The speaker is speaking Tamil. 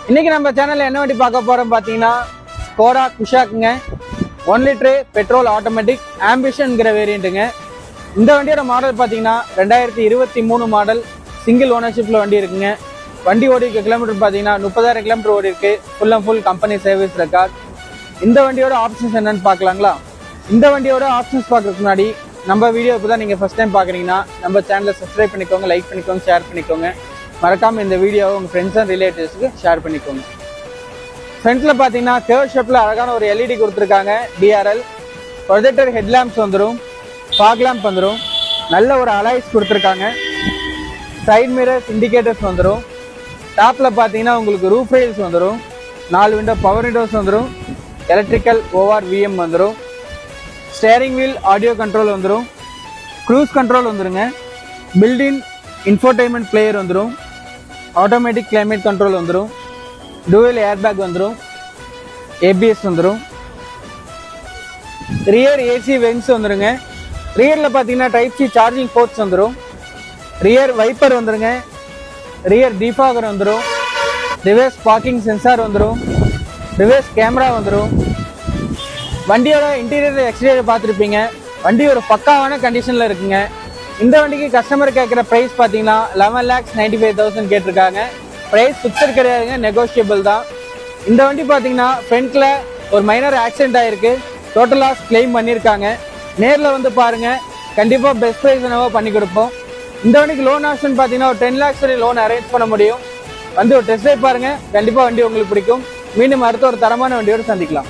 இன்னைக்கு நம்ம சேனல்ல என்ன வண்டி பார்க்க போறோம் பாத்தீங்கன்னா ஸ்கோடா குஷாக்குங்க 1 லிட்டர் பெட்ரோல் ஆட்டோமேட்டிக் ஆம்பிஷன்ங்கிற வேரியண்ட்டுங்க. இந்த வண்டியோட மாடல் பார்த்தீங்கன்னா 2023 மாடல் சிங்கிள் ஓனர்ஷிப்ல வண்டி இருக்குங்க. வண்டி ஓடி இருக்க கிலோமீட்டர் பார்த்தீங்கன்னா 30,000 கிலோமீட்டர் ஓடி இருக்கு. Full and full company service record. இந்த வண்டியோட ஆப்ஷன்ஸ் என்னன்னு பார்க்கலாங்களா? இந்த வண்டியோட ஆப்ஷன்ஸ் பார்க்கறதுக்கு முன்னாடி நம்ம வீடியோ இப்போ தான் நீங்கள் ஃபர்ஸ்ட் டைம் பார்க்குறீங்கன்னா நம்ம சேனலை சப்ஸ்கிரைப் பண்ணிக்கோங்க, லைக் பண்ணிக்கோங்க, ஷேர் பண்ணிக்கோங்க. மறக்காமல் இந்த வீடியோவை உங்கள் ஃப்ரெண்ட்ஸ் அண்ட் ரிலேட்டிவ்ஸ்க்கு ஷேர் பண்ணிக்கோங்க. ஃப்ரண்ட்ல பார்த்தீங்கன்னா கேர்வ் ஷேப்ல அழகான ஒரு எல்இடி கொடுத்துருக்காங்க. டிஆர்எல் ப்ரொஜெக்டர் ஹெட்லாம்ப்ஸ் வந்துடும், ஃபாக் லேம்ப் வந்துடும், நல்ல ஒரு அலாய்ஸ் கொடுத்துருக்காங்க. சைட் மிரர்ஸ் இண்டிகேட்டர்ஸ் வந்துடும். டாப்ல பார்த்தீங்கன்னா உங்களுக்கு ரூஃப் ரெயில்ஸ் வந்துடும், 4 விண்டோ பவர் விண்டோஸ் வந்துடும், எலக்ட்ரிக்கல் ஓஆர்விஎம் வந்துடும், ஸ்டேரிங் வீல் ஆடியோ கண்ட்ரோல் வந்துடும், க்ரூஸ் கண்ட்ரோல் வந்துடுங்க, பில்டின் இன்ஃபோடைன்மெண்ட் பிளேயர் வந்துடும், ஆட்டோமேட்டிக் கிளைமேட் கண்ட்ரோல் வந்துடும், டூவல் ஏர்பேக் வந்துடும், ஏபிஎஸ் வந்துடும், ரியர் ஏசி வென்ட்ஸ் வந்துடுங்க. ரியரில் பார்த்தீங்கன்னா டைப் சி சார்ஜிங் போர்ட்ஸ் வந்துடும், ரியர் வைப்பர் வந்துடுங்க, ரியர் டிஃபாகர் வந்துடும், ரிவர்ஸ் பார்க்கிங் சென்சார் வந்துடும், ரிவர்ஸ் கேமரா வந்துடும். வண்டியோட இன்டீரியர் எக்ஸ்டீரியர் பார்த்துருப்பீங்க. வண்டி ஒரு பக்காவான கண்டிஷனில் இருக்குங்க. இந்த வண்டிக்கு கஸ்டமர் கேட்குற ப்ரைஸ் பார்த்தீங்கன்னா 11,95,000 கேட்டிருக்காங்க. ப்ரைஸ் ஃபிக்ஸட் கிடையாதுங்க, நெகோஷியபிள் தான். இந்த வண்டி பார்த்தீங்கன்னா ஃப்ரண்ட்ல ஒரு மைனர் ஆக்சிடென்ட் ஆயிருக்கு, டோட்டல் லாஸ் கிளைம் பண்ணியிருக்காங்க. நேரில் வந்து பாருங்க, கண்டிப்பாக பெஸ்ட் ப்ரைஸ் என்னவோ பண்ணி கொடுப்போம். இந்த வண்டிக்கு லோன் ஆப்ஷன் பார்த்தீங்கன்னா ஒரு 10 lakhs வரை லோன் அரேஞ்ச் பண்ண முடியும். வந்து ஒரு டெஸ்ட் ட்ரைவ் பாருங்க, கண்டிப்பாக வண்டி உங்களுக்கு பிடிக்கும். மீண்டும் அடுத்த ஒரு தரமான வண்டியோடு சந்திக்கலாம்.